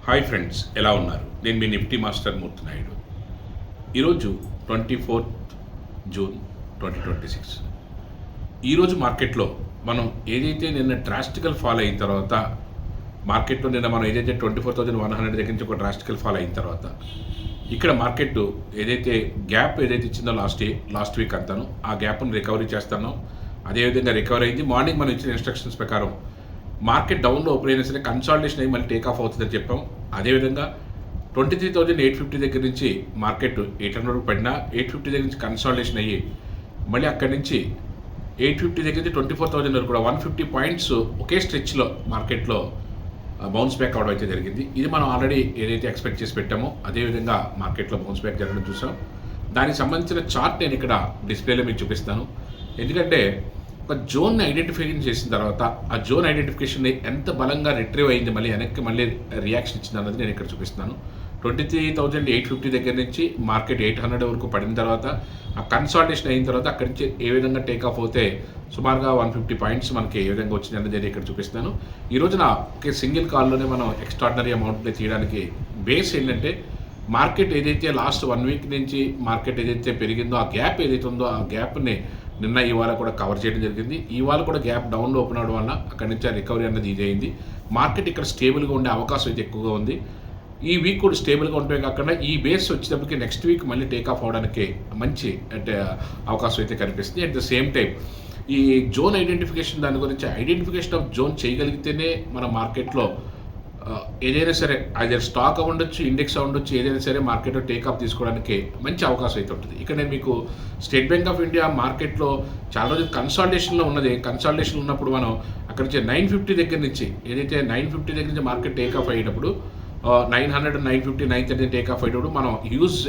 Hi friends, ఎలా ఉన్నారు? నేను మీ నిఫ్టీ మాస్టర్ మూర్తి నాయుడు. ఈరోజు 24 జూన్ 2026. ఈరోజు మార్కెట్లో మనం ఏదైతే నిన్న డ్రాస్టికల్ ఫాల్ అయిన తర్వాత మార్కెట్లో నిన్న మనం ఏదైతే 24,100 దగ్గర నుంచి ఒక డ్రాస్టికల్ ఫాల్ అయిన తర్వాత ఇక్కడ మార్కెట్ ఏదైతే గ్యాప్ ఏదైతే ఇచ్చిందో లాస్ట్ వీక్ అంతాను ఆ గ్యాప్ను రికవరీ చేస్తానో అదేవిధంగా రికవరీ అయింది. మార్నింగ్ మనం ఇచ్చిన ఇన్స్ట్రక్షన్స్ ప్రకారం మార్కెట్ డౌన్లో ఓపెన్ అయినా సరే కన్సాలిడేషన్ అయ్యి మళ్ళీ టేక్ ఆఫ్ అవుతుందని చెప్పాం. అదేవిధంగా 23,850 దగ్గర నుంచి మార్కెట్ 800 పడినా 850 దగ్గర నుంచి కన్సాలిడేషన్ అయ్యి మళ్ళీ అక్కడి నుంచి 850 దగ్గర నుంచి 24,000 వరకు కూడా 150 పాయింట్స్ ఒకే స్ట్రెచ్లో మార్కెట్లో బౌన్స్ బ్యాక్ అవడం అయితే జరిగింది. ఇది మనం ఆల్రెడీ ఏదైతే ఎక్స్పెక్ట్ చేసి పెట్టామో అదేవిధంగా మార్కెట్లో బౌన్స్ బ్యాక్ జరగడం చూసాం. దానికి సంబంధించిన చార్ట్ నేను ఇక్కడ డిస్ప్లేలో మీకు చూపిస్తాను. ఎందుకంటే ఒక జోన్ని ఐడెంటిఫికేషన్ చేసిన తర్వాత ఆ జోన్ ఐడెంటిఫికేషన్ని ఎంత బలంగా రిట్రీవ్ అయింది మళ్ళీ రియాక్షన్ ఇచ్చింది అన్నది నేను ఇక్కడ చూపిస్తున్నాను. 23,850 దగ్గర నుంచి మార్కెట్ 800 వరకు పడిన తర్వాత ఆ కన్సాలిడేషన్ అయిన తర్వాత అక్కడి నుంచి ఏ విధంగా టేక్ ఆఫ్ అవుతే సుమారుగా 150 పాయింట్స్ మనకి ఏ విధంగా వచ్చింది అన్నది నేను ఇక్కడ చూపిస్తాను. ఈ రోజున ఒకే సింగిల్ కాల్లోనే మనం ఎక్స్ట్రాడినరీ అమౌంట్ని తీయడానికి బేస్ ఏంటంటే మార్కెట్ ఏదైతే లాస్ట్ 1 వీక్ నుంచి మార్కెట్ ఏదైతే పెరిగిందో ఆ గ్యాప్ ఏదైతే ఉందో ఆ గ్యాప్ని నిన్న ఇవాళ కూడా కవర్ చేయడం జరిగింది. ఇవాళ కూడా గ్యాప్ డౌన్లో ఓపెన్ అవడం వల్ల అక్కడి నుంచి ఆ రికవరీ అన్నది ఇది అయింది. మార్కెట్ ఇక్కడ స్టేబుల్గా ఉండే అవకాశం అయితే ఎక్కువగా ఉంది. ఈ వీక్ కూడా స్టేబుల్గా ఉంటే కాకుండా ఈ బేస్ వచ్చేటప్పటికి నెక్స్ట్ వీక్ మళ్ళీ టేక్ ఆఫ్ అవడానికి మంచి అంటే అవకాశం అయితే కనిపిస్తుంది. అట్ ద సేమ్ టైం ఈ జోన్ ఐడెంటిఫికేషన్ దాని గురించి ఐడెంటిఫికేషన్ ఆఫ్ జోన్ చేయగలిగితేనే మన మార్కెట్లో ఏదైనా సరే అది స్టాక్ ఉండొచ్చు, ఇండెక్స్ ఉండొచ్చు, ఏదైనా సరే మార్కెట్లో టేకాఫ్ తీసుకోవడానికి మంచి అవకాశం అయితే ఉంటుంది. ఇక్కడ నేను మీకు స్టేట్ బ్యాంక్ ఆఫ్ ఇండియా మార్కెట్లో చాలా రోజులు కన్సాలిడేషన్లో ఉన్నది. కన్సాలిడేషన్ ఉన్నప్పుడు మనం అక్కడి నుంచి 950 దగ్గర నుంచి ఏదైతే 950 దగ్గర నుంచి మార్కెట్ టేకాఫ్ అయ్యేటప్పుడు 900, 950, 930 టేకాఫ్ అయ్యేటప్పుడు మనం హ్యూజ్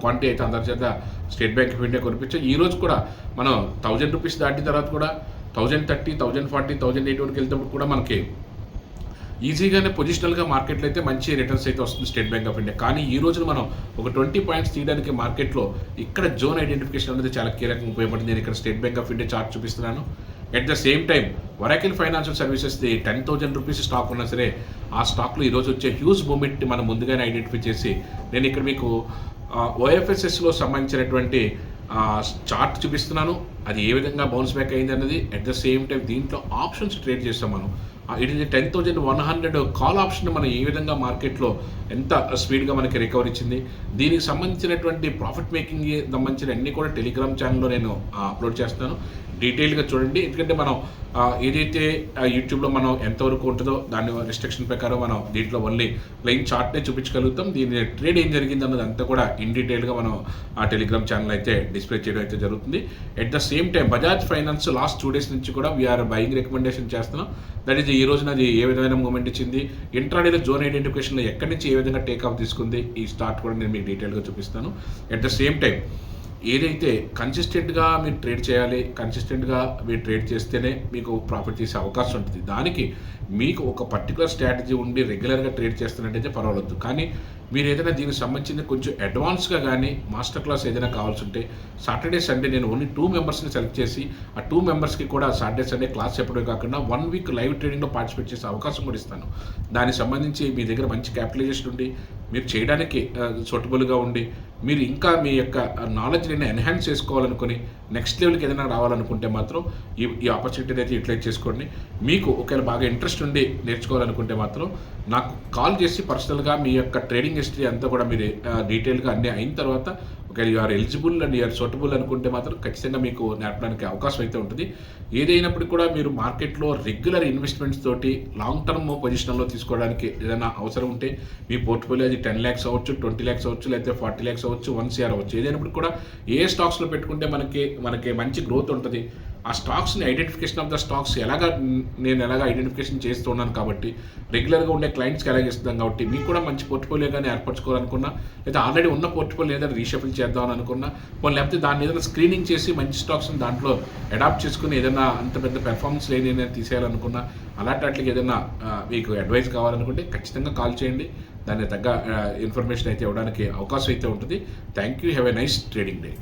క్వాంటిటీ అయితే అందరి చేత స్టేట్ బ్యాంక్ ఆఫ్ ఇండియా కొనిపించాం. ఈ రోజు కూడా మనం 1000 రూపీస్ దాటిన తర్వాత కూడా 1030, 1040, 1080 వరకు వెళ్తేప్పుడు కూడా మనకి ఈజీగానే పొజిషనల్గా మార్కెట్లో అయితే మంచి రిటర్న్స్ అయితే వస్తుంది స్టేట్ బ్యాంక్ ఆఫ్ ఇండియా. కానీ ఈ రోజున మనం ఒక 20 పాయింట్స్ తీయడానికి మార్కెట్లో ఇక్కడ జోన్ ఐడెంటిఫికేషన్ అనేది చాలా కీలకంగా ఉపయోగపడుతుంది. నేను ఇక్కడ State Bank of India chart చూపిస్తున్నాను. At the same time Oracle financial సర్వీసెస్ది 10,000 రూపీస్ స్టాక్ ఉన్నా సరే ఆ స్టాక్లో ఈరోజు వచ్చే హ్యూజ్ మూమెంట్ మనం ముందుగానే ఐడెంటిఫై చేసి నేను ఇక్కడ మీకు ఓఎఫ్ఎస్ఎస్లో సంబంధించినటువంటి చార్ట్ చూపిస్తున్నాను. అది ఏ విధంగా బౌన్స్ బ్యాక్ అయింది అన్నది. అట్ ద సేమ్ టైం దీంట్లో ఆప్షన్స్ ట్రేడ్ చేస్తాం మనం. ఇది 10,100 కాల్ ఆప్షన్ మనం ఏ విధంగా మార్కెట్లో ఎంత స్పీడ్గా మనకి రికవరీ ఇచ్చింది, దీనికి సంబంధించినటువంటి ప్రాఫిట్ మేకింగ్ సంబంధించిన అన్ని కూడా టెలిగ్రామ్ ఛానల్లో నేను అప్లోడ్ చేస్తాను. డీటెయిల్గా చూడండి. ఎందుకంటే మనం ఏదైతే యూట్యూబ్లో మనం ఎంతవరకు ఉంటుందో దాని రిస్ట్రిక్షన్ ప్రకారం మనం దీంట్లో ఓన్లీ ప్లెయిన్ చార్ట్నే చూపించగలుగుతాం. దీని ట్రేడ్ ఏం జరిగింది అన్నది అంతా కూడా ఇన్ డీటెయిల్గా మనం ఆ టెలిగ్రామ్ ఛానల్ అయితే డిస్ప్లే చేయడం అయితే జరుగుతుంది. At the same time Bajaj finance last 2 days నుంచి కూడా వీఆర్ బయింగ్ రికమెండేషన్ చేస్తున్నాం. దట్ ఈజ్ ఈ రోజున అది ఏ విధమైన మూమెంట్ ఇచ్చింది, ఇంట్రాడేలో జోన్ ఐడెంటిఫికేషన్లో ఎక్కడి నుంచి ఏ విధంగా టేక్ ఆఫ్ తీసుకుంది, ఈ స్టార్ట్ కూడా నేను మీకు డీటెయిల్గా చూపిస్తాను. ఎట్ ద సేమ్ టైం ఏదైతే కన్సిస్టెంట్గా మీరు ట్రేడ్ చేయాలి, కన్సిస్టెంట్గా మీరు ట్రేడ్ చేస్తేనే మీకు ప్రాఫిట్ చేసే అవకాశం ఉంటుంది. దానికి మీకు ఒక పర్టికులర్ స్ట్రాటజీ ఉండి రెగ్యులర్గా ట్రేడ్ చేస్తున్నట్టయితే పర్వాలేదు. కానీ మీరు ఏదైనా దీనికి సంబంధించింది కొంచెం అడ్వాన్స్గా కానీ మాస్టర్ క్లాస్ ఏదైనా కావాల్సి ఉంటే సాటర్డే సండే నేను ఓన్లీ 2 మెంబర్స్ని సెలెక్ట్ చేసి ఆ 2 మెంబర్స్కి కూడా సాటర్డే సండే క్లాస్ చెప్పడమే కాకుండా 1 వీక్ లైవ్ ట్రేడింగ్లో పార్టిసిపేట్ చేసే అవకాశం కూడా ఇస్తాను. దానికి సంబంధించి మీ దగ్గర మంచి క్యాపిటలైజేషన్ ఉండి మీరు చేయడానికి సూటబుల్గా ఉండి మీరు ఇంకా మీ యొక్క నాలెడ్జ్ని ఎన్హాన్స్ చేసుకోవాలనుకుని నెక్స్ట్ లెవెల్కి ఏదైనా రావాలనుకుంటే మాత్రం ఈ ఆపర్చునిటీని అయితే యూటిలైజ్ చేసుకోండి. మీకు ఒకవేళ బాగా ఇంట్రెస్ట్ ఉండి నేర్చుకోవాలనుకుంటే మాత్రం నాకు కాల్ చేసి పర్సనల్గా మీ యొక్క ట్రేడింగ్ హిస్టరీ అంతా కూడా మీరు డీటెయిల్గా అన్నీ అయిన తర్వాత ఒకవేళ you're eligible and you're suitable అనుకుంటే మాత్రం ఖచ్చితంగా మీకు నేర్పడానికి అవకాశం అయితే ఉంటుంది. ఏదైనప్పటికీ కూడా మీరు మార్కెట్లో రెగ్యులర్ ఇన్వెస్ట్మెంట్స్ తోటి లాంగ్ టర్మ్ పొజిషన్లో తీసుకోవడానికి ఏదైనా అవసరం ఉంటే మీ పోర్ట్ఫోలియో అది 10 lakhs అవ్వచ్చు, 20 lakhs అవ్వచ్చు, లేకపోతే 40 lakhs అవ్వచ్చు, 1 crore అవ్వచ్చు. ఏదైనప్పటికీ కూడా ఏ స్టాక్స్లో పెట్టుకుంటే మనకి మంచి గ్రోత్ ఉంటుంది, ఆ స్టాక్స్ని ఐడెంటిఫికేషన్ ఆఫ్ ద స్టాక్స్ నేను ఎలాగా ఐడెంటిఫికేషన్ చేస్తున్నాను కాబట్టి రెగ్యులర్గా ఉండే క్లయింట్స్కి ఎలాగ ఇస్తున్నాం కాబట్టి మీకు కూడా మంచి పోర్ట్ఫోలియో కానీ ఏర్పరచుకోవాలనుకున్నా, లేదా ఆల్రెడీ ఉన్న పోర్ట్ఫోలియో ఏదైనా రీషఫిల్ చేద్దామని అనుకున్నా, లేకపోతే దాన్ని ఏదైనా స్క్రీనింగ్ చేసి మంచి స్టాక్స్ని దాంట్లో అడాప్ట్ చేసుకుని ఏదైనా అంత పెద్ద పెర్ఫార్మెన్స్ లేని ఏదైనా తీసేయాలనుకున్నా, అలాంటి వాటికి ఏదైనా మీకు అడ్వైస్ కావాలనుకుంటే ఖచ్చితంగా కాల్ చేయండి. దానికి తగ్గ ఇన్ఫర్మేషన్ అయితే ఇవ్వడానికి అవకాశం అయితే ఉంటుంది. Thank you. Have a nice trading day.